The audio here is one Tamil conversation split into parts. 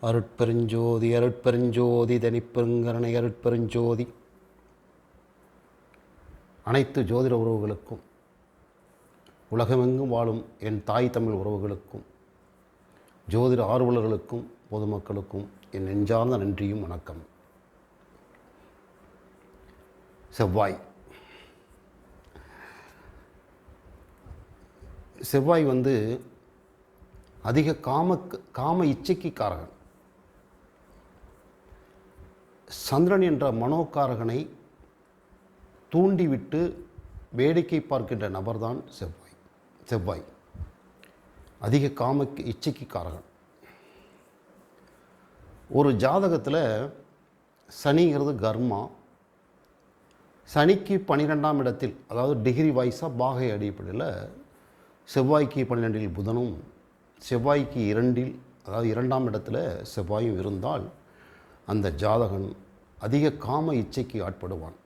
அருட்பெருஞ்சோதி அருட்பெருஞ்சோதி தனிப்பெருங்கருணை அருட்பெருஞ்சோதி. அனைத்து ஜோதிட உறவுகளுக்கும், உலகமெங்கும் வாழும் என் தாய் தமிழ் உறவுகளுக்கும், ஜோதிட ஆர்வலர்களுக்கும், பொதுமக்களுக்கும் என் நெஞ்சார்ந்த நன்றியும் வணக்கம். செவ்வாய் செவ்வாய் அதிக காம இச்சைக்கு காரகன். சந்திரன் என்ற மனோகாரகனை தூண்டிவிட்டு வேடிக்கை பார்க்கின்ற நபர்தான் செவ்வாய் அதிக காம இச்சைக்கு காரகன். ஒரு ஜாதகத்தில் சனிங்கிறது கர்மா. சனிக்கு 12ஆம் இடத்தில், அதாவது டிகிரி வைஸாக பாகை அடிப்படையில் செவ்வாய்க்கு 12இல் புதனும், செவ்வாய்க்கு 2இல், அதாவது 2ஆம் இடத்துல செவ்வாயும் இருந்தால் அந்த ஜாதகன் அதிக காம இச்சைக்கு ஆட்படுவான்.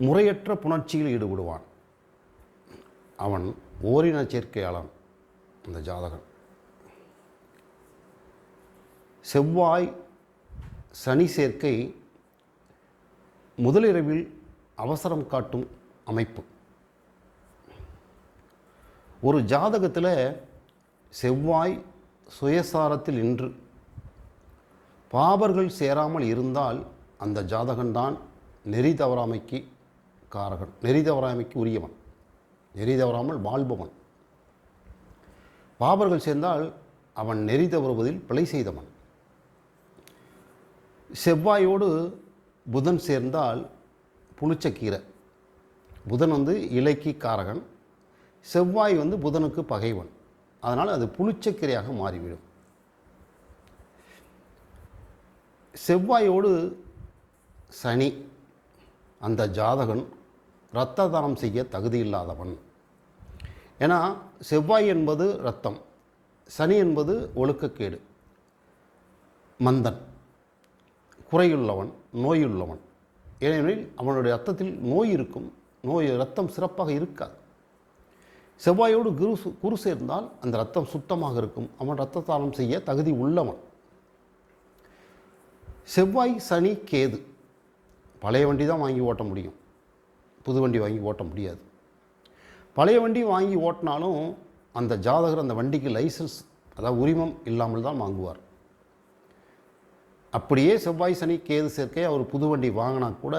முறையற்ற புணர்ச்சியில் ஈடுபடுவான். அவன் ஓரின சேர்க்கையாளன். அந்த ஜாதகன் செவ்வாய் சனி சேர்க்கை முதலிரவில் அவசரம் காட்டும் அமைப்பு. ஒரு ஜாதகத்தில் செவ்வாய் சுயசாரத்தில் நின்று பாபர்கள் சேராமல் இருந்தால் அந்த ஜாதகன்தான் நெறி தவறாமைக்கு காரகன், நெறி தவறாமைக்கு உரியவன், நெறி தவறாமல் வாழ்பவன். பாபர்கள் சேர்ந்தால் அவன் நெறி தவறுவதில் பிழை செய்தவன். செவ்வாயோடு புதன் சேர்ந்தால் புளிச்சக்கீரை. புதன் இலைக்கு காரகன், செவ்வாய் புதனுக்கு பகைவன். அதனால் அது புளிச்சக்கீரையாக மாறிவிடும். செவ்வாயோடு சனி, அந்த ஜாதகன் இரத்த தானம் செய்ய தகுதி இல்லாதவன். ஏன்னா செவ்வாய் என்பது இரத்தம், சனி என்பது ஒழுக்கக்கேடு, மந்தன், குறையுள்ளவன், நோயுள்ளவன். ஏனெனில் அவனுடைய இரத்தத்தில் நோய் இருக்கும், இரத்தம் சிறப்பாக இருக்காது. செவ்வாயோடு குரு சேர்ந்தால் அந்த இரத்தம் சுத்தமாக இருக்கும், அவன் இரத்த தானம் செய்ய தகுதி உள்ளவன். செவ்வாய் சனி கேது, பழைய வண்டி தான் வாங்கி ஓட்ட முடியும், புது வண்டி வாங்கி ஓட்ட முடியாது. பழைய வண்டி வாங்கி ஓட்டினாலும் அந்த ஜாதகர் அந்த வண்டிக்கு லைசன்ஸ், அதாவது உரிமம் இல்லாமல் தான் வாங்குவார். அப்படியே செவ்வாய் சனி கேது சேர்க்கை அவர் புது வண்டி வாங்கினா கூட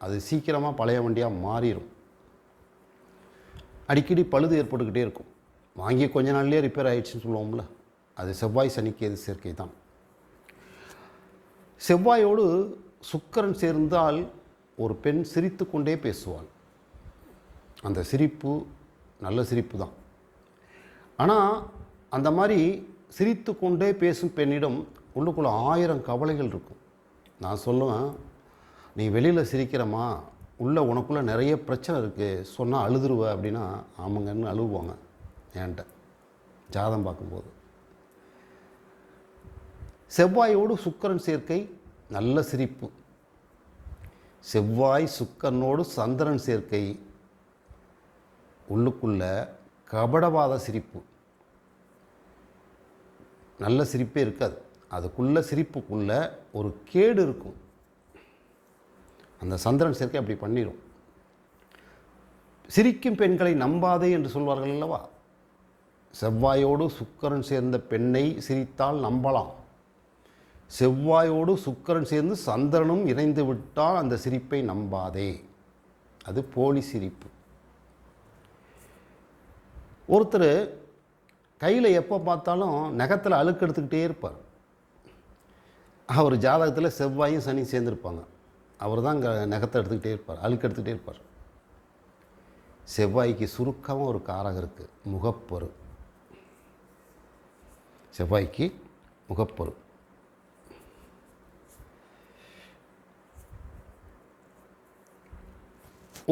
அது சீக்கிரமாக பழைய வண்டியாக மாறிடும். அடிக்கடி பழுது ஏற்பட்டுக்கிட்டே இருக்கும். வாங்கி கொஞ்ச நாள்லேயே ரிப்பேர் ஆகிடுச்சுன்னு சொல்லுவோம்ல, அது செவ்வாய் சனி கேது சேர்க்கை தான். செவ்வாயோடு சுக்கிரன் சேர்ந்தால் ஒரு பெண் சிரித்து கொண்டே பேசுவாள். அந்த சிரிப்பு நல்ல சிரிப்பு தான். ஆனால் அந்த மாதிரி சிரித்து கொண்டே பேசும் பெண்ணிடம் உள்ளுக்குள்ளே 1000 கவலைகள் இருக்கும். நான் சொல்லுவேன், நீ வெளியில் சிரிக்கிறம்மா, உனக்குள்ளே நிறைய பிரச்சனை இருக்குது, சொன்னால் அழுதுருவ அப்படின்னா, ஆமாங்கன்னு அழுவாங்க என்கிட்ட ஜாதகம் பார்க்கும்போது. செவ்வாயோடு சுக்கிரன் சேர்க்கை நல்ல சிரிப்பு. செவ்வாய் சுக்கிரனோடு சந்திரன் சேர்க்கை உள்ளுக்குள்ள கபடவாத சிரிப்பு, நல்ல சிரிப்பே இருக்காது. அதுக்குள்ள சிரிப்புக்குள்ள ஒரு கேடு இருக்கும். அந்த சந்திரன் சேர்க்கை அப்படி பண்ணிடும். சிரிக்கும் பெண்களை நம்பாதே என்று சொல்வார்கள் அல்லவா. செவ்வாயோடு சுக்கிரன் சேர்ந்த பெண்ணை சிரித்தால் நம்பலாம். செவ்வாயோடு சுக்கிரன் சேர்ந்து சந்திரனும் இணைந்து விட்டால் அந்த சிரிப்பை நம்பாதே, அது போலி சிரிப்பு. ஒருத்தர் கையில் எப்போ பார்த்தாலும் நகத்தில் அழுக்கு எடுத்துக்கிட்டே இருப்பார். அவர் ஜாதகத்தில் செவ்வாயும் சனி சேர்ந்துருப்பாங்க. அவர் தான் நகத்தை எடுத்துக்கிட்டே இருப்பார், அழுக்கு எடுத்துக்கிட்டே இருப்பார். செவ்வாய்க்கு சுருக்கமாக ஒரு காரகம் இருக்குது, முகப்பரு. செவ்வாய்க்கு முகப்பரு.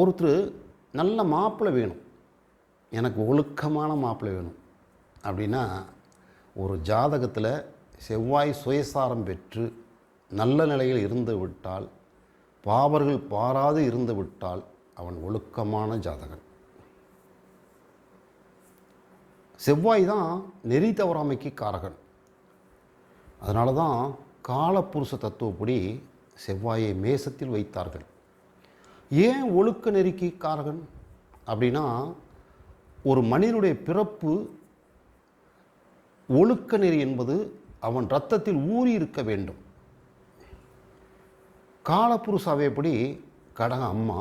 ஒருத்தர் நல்ல மாப்பிள்ளை வேணும், எனக்கு ஒழுக்கமான மாப்பிள்ளை வேணும் அப்படின்னா, ஒரு ஜாதகத்தில் செவ்வாய் சுயசாரம் பெற்று நல்ல நிலையில் இருந்து விட்டால், பாவர்கள் பாராது இருந்து விட்டால் அவன் ஒழுக்கமான ஜாதகன். செவ்வாய் தான் நெறி தவறாமைக்கு காரகன். அதனால தான் காலப்புருஷ தத்துவப்படி செவ்வாயை மேசத்தில் வைத்தார்கள். ஏன் ஒழுக்க நெறிக்கு காரகன் அப்படின்னா, ஒரு மனிதனுடைய பிறப்பு ஒழுக்க நெறி என்பது அவன் இரத்தத்தில் ஊறி இருக்க வேண்டும். காலப்புருஷ அவைப்படி கடக அம்மா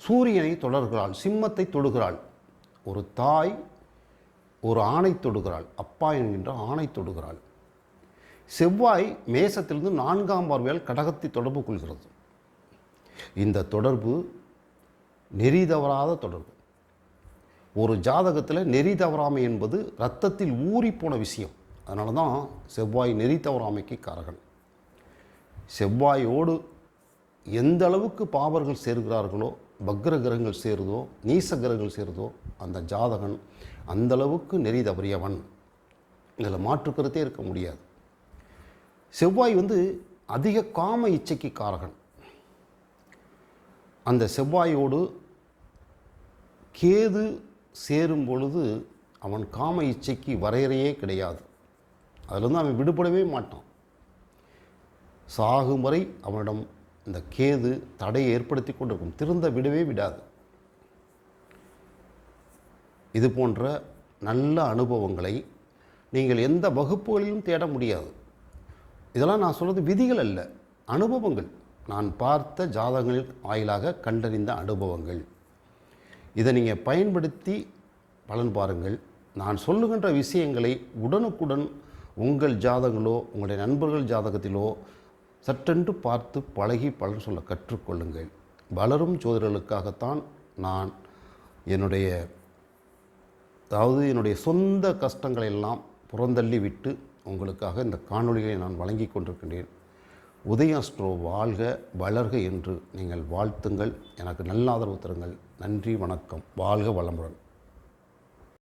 சூரியனை தொடர்கிறாள், சிம்மத்தை தொடுகிறாள். ஒரு தாய் ஒரு ஆணை தொடுகிறாள், அப்பா என்கின்ற ஆணை தொடுகிறாள். செவ்வாய் மேசத்திலிருந்து 4ஆம் பார்வையால் கடகத்தை தொடர்பு கொள்கிறது. இந்த தொடர்பு நெறி தவறாத தொடர்பு. ஒரு ஜாதகத்தில் நெறி தவறாமை என்பது இரத்தத்தில் ஊறிப்போன விஷயம். அதனால தான் செவ்வாய் நெறி தவறாமைக்கு காரகன். செவ்வாயோடு எந்த அளவுக்கு பாவர்கள் சேர்கிறார்களோ, வக்ர கிரகங்கள் சேருதோ, நீச கிரகங்கள் சேருதோ, அந்த ஜாதகன் அந்தளவுக்கு நெறி தவறியவன். இதில் மாற்றுக்கருத்தே இருக்க முடியாது. செவ்வாய் அதிக காம இச்சைக்கு காரகன். அந்த செவ்வாயோடு கேது சேரும் பொழுது அவன் காம இச்சைக்கு வரையறையே கிடையாது. அதிலிருந்து அவன் விடுபடவே மாட்டான். சாகும் வரை அவனிடம் இந்த கேது தடையை ஏற்படுத்தி கொண்டிருக்கும், திருந்த விடவே விடாது. இது போன்ற நல்ல அனுபவங்களை நீங்கள் எந்த வகுப்புகளிலும் தேட முடியாது. இதெல்லாம் நான் சொல்கிறது விதிகள் அல்ல, அனுபவங்கள். நான் பார்த்த ஜாதகங்களின் வாயிலாக கண்டறிந்த அனுபவங்கள். இதை நீங்கள் பயன்படுத்தி பலன் பாருங்கள். நான் சொல்லுகின்ற விஷயங்களை உடனுக்குடன் உங்கள் ஜாதகங்களோ உங்களுடைய நண்பர்கள் ஜாதகத்திலோ சற்றென்று பார்த்து பழகி பலன் சொல்ல கற்றுக்கொள்ளுங்கள். வளரும் ஜோதிடர்களுக்காகத்தான் நான் என்னுடைய சொந்த கஷ்டங்களை எல்லாம் புறந்தள்ளி விட்டு உங்களுக்காக இந்த காணொளிகளை நான் வழங்கி கொண்டிருக்கின்றேன். உதய அஸ்ட்ரோ வாழ்க வளர்க என்று நீங்கள் வாழ்த்துங்கள். எனக்கு நல்ல ஆதரவு தருங்கள். நன்றி, வணக்கம். வாழ்க வளமுடன்.